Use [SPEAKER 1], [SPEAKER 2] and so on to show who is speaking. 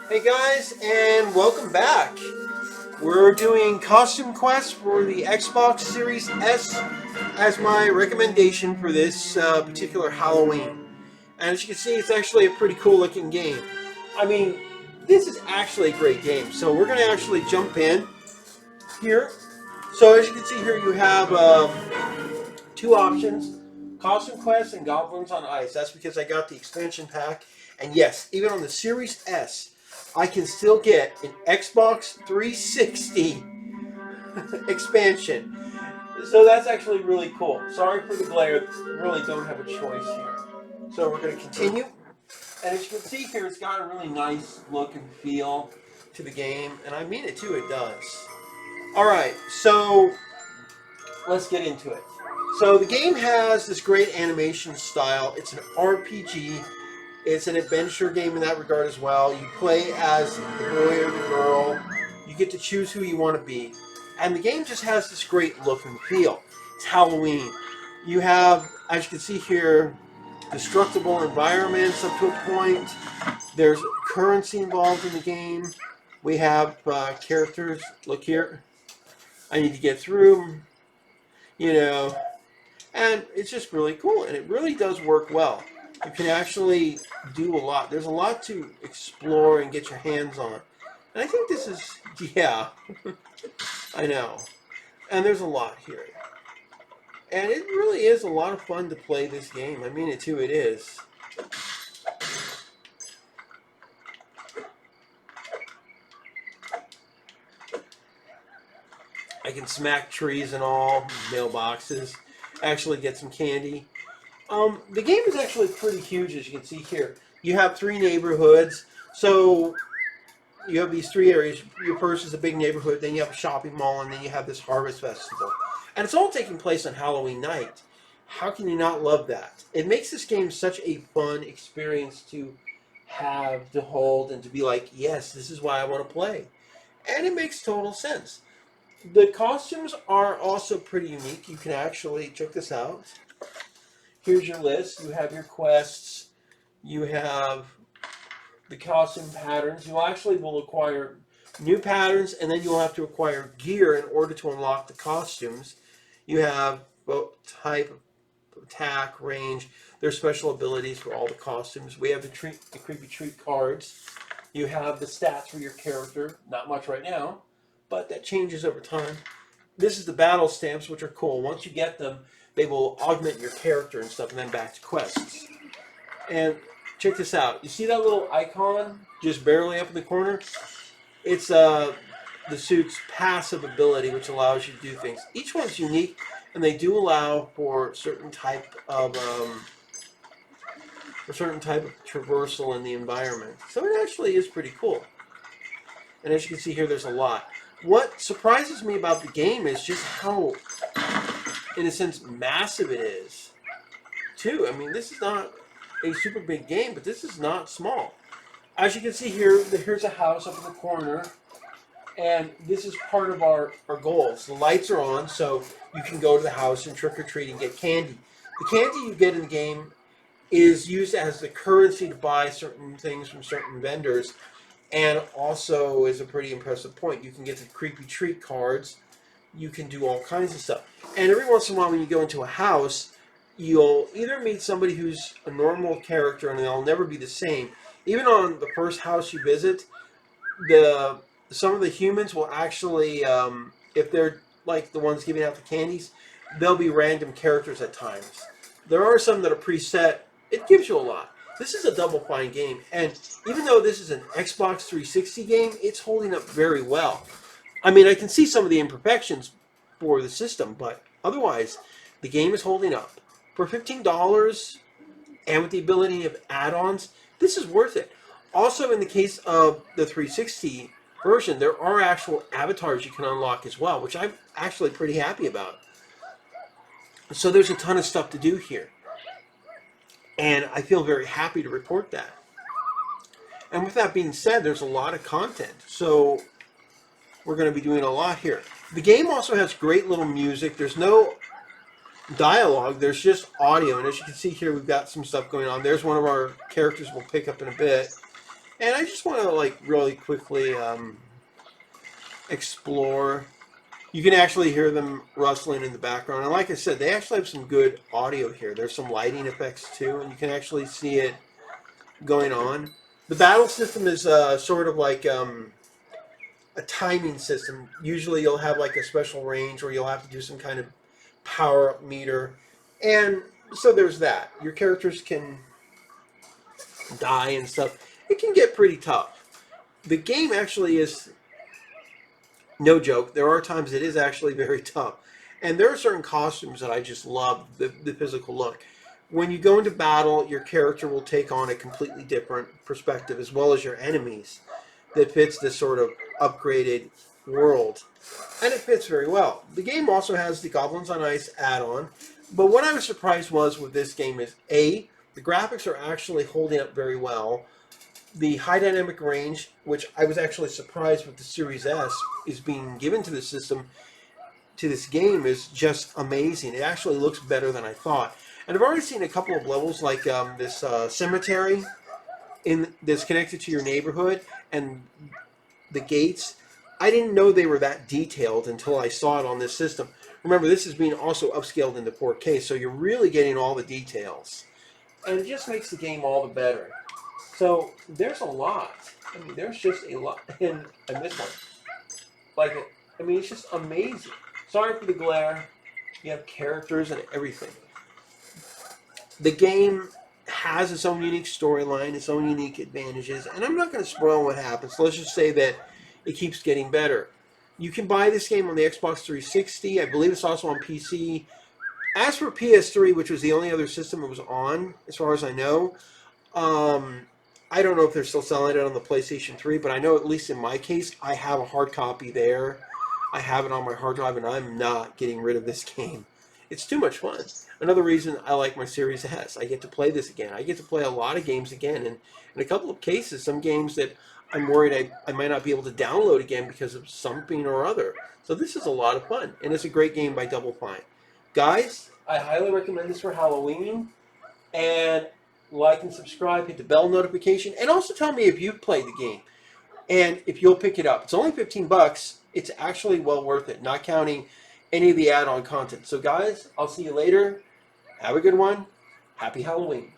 [SPEAKER 1] Hey guys, and welcome back. We're doing costume quests for the Xbox Series S as my recommendation for this particular Halloween. And as you can see, it's actually a pretty cool looking game. I mean, this is actually a great game. So we're going to actually jump in here. So as you can see here, you have two options: Costume Quest and Goblins on Ice. That's because I got the expansion pack. And yes, even on the Series S, I can still get an Xbox 360 expansion. So that's actually really cool. Sorry for the glare. Really don't have a choice here. So we're going to continue. And as you can see here, it's got a really nice look and feel to the game. And I mean it too, it does. Alright, so let's get into it. So the game has this great animation style. It's an RPG. It's an adventure game in that regard as well. You play as the boy or the girl. You get to choose who you want to be. And the game just has this great look and feel. It's Halloween. You have, as you can see here, destructible environments up to a point. There's currency involved in the game. We have characters. Look here. I need to get through. You know, and it's just really cool, and it really does work well. You can actually do a lot. There's a lot to explore and get your hands on. And I think this is, yeah, I know. And there's a lot here. And it really is a lot of fun to play this game. I mean it too, it is. I can smack trees and all, mailboxes, actually get some candy. The game is actually pretty huge, as you can see here. You have three neighborhoods, so you have these three areas. Your first is a big neighborhood, then you have a shopping mall, and then you have this harvest festival. And it's all taking place on Halloween night. How can you not love that? It makes this game such a fun experience to have, to hold, and to be like, yes, this is why I want to play. And it makes total sense. The costumes are also pretty unique. You can actually, check this out. Here's your list. You have your quests. You have the costume patterns. You actually will acquire new patterns, and then you'll have to acquire gear in order to unlock the costumes. You have both type of attack, range. There's special abilities for all the costumes. We have the creepy treat cards. You have the stats for your character. Not much right now, but that changes over time. This is the battle stamps, which are cool. Once you get them, they will augment your character and stuff, and then back to quests. And check this out. You see that little icon just barely up in the corner? It's the suit's passive ability, which allows you to do things. Each one's unique, and they do allow for a certain type of traversal in the environment. So it actually is pretty cool. And as you can see here, there's a lot. What surprises me about the game is just how, in a sense, massive it is, too. I mean, this is not a super big game, but this is not small. As you can see here, here's a house up in the corner, and this is part of our goals. The lights are on, so you can go to the house and trick-or-treat and get candy. The candy you get in the game is used as the currency to buy certain things from certain vendors, and also is a pretty impressive point. You can get the creepy treat cards. You can do all kinds of stuff. And every once in a while when you go into a house, you'll either meet somebody who's a normal character and they'll never be the same. Even on the first house you visit, some of the humans will actually, if they're like the ones giving out the candies, they'll be random characters at times. There are some that are preset. It gives you a lot. This is a Double Fine game, and even though this is an Xbox 360 game, it's holding up very well. I mean, I can see some of the imperfections for the system, but otherwise, the game is holding up. For $15, and with the ability of add-ons, this is worth it. Also, in the case of the 360 version, there are actual avatars you can unlock as well, which I'm actually pretty happy about. So there's a ton of stuff to do here. And I feel very happy to report that. And with that being said, there's a lot of content. So we're going to be doing a lot here. The game also has great little music. There's no dialogue. There's just audio. And as you can see here, we've got some stuff going on. There's one of our characters we'll pick up in a bit. And I just want to like really quickly explore. You can actually hear them rustling in the background. And like I said, they actually have some good audio here. There's some lighting effects too, and you can actually see it going on. The battle system is sort of like a timing system. Usually you'll have like a special range where you'll have to do some kind of power up meter. And so there's that. Your characters can die and stuff. It can get pretty tough. The game actually is no joke. There are times it is actually very tough. And there are certain costumes that I just love the physical look. When you go into battle, your character will take on a completely different perspective, as well as your enemies, that fits this sort of upgraded world. And it fits very well. The game also has the Goblins on Ice add-on. But what I was surprised was with this game is, A, the graphics are actually holding up very well. The high dynamic range, which I was actually surprised with the Series S, is being given to the system, to this game, is just amazing. It actually looks better than I thought. And I've already seen a couple of levels like this cemetery that's connected to your neighborhood and the gates. I didn't know they were that detailed until I saw it on this system. Remember, this is being also upscaled into 4K, so you're really getting all the details. And it just makes the game all the better. So there's a lot. I mean, there's just a lot. And this one. Like, I mean, it's just amazing. Sorry for the glare. You have characters and everything. The game has its own unique storyline, its own unique advantages, and I'm not going to spoil what happens. Let's just say that it keeps getting better. You can buy this game on the Xbox 360. I believe it's also on PC. As for PS3, which was the only other system it was on, as far as I know, I don't know if they're still selling it on the PlayStation 3, but I know at least in my case, I have a hard copy there. I have it on my hard drive, and I'm not getting rid of this game. It's too much fun. Another reason I like my Series S. I get to play this again. I get to play a lot of games again, and in a couple of cases, some games that I'm worried I might not be able to download again because of something or other. So this is a lot of fun, and it's a great game by Double Fine. Guys, I highly recommend this for Halloween, and like and subscribe, hit the bell notification, and also tell me if you've played the game and if you'll pick it up. It's only $15. It's actually well worth it, not counting any of the add-on content. So guys, I'll see you later. Have a good one. Happy Halloween.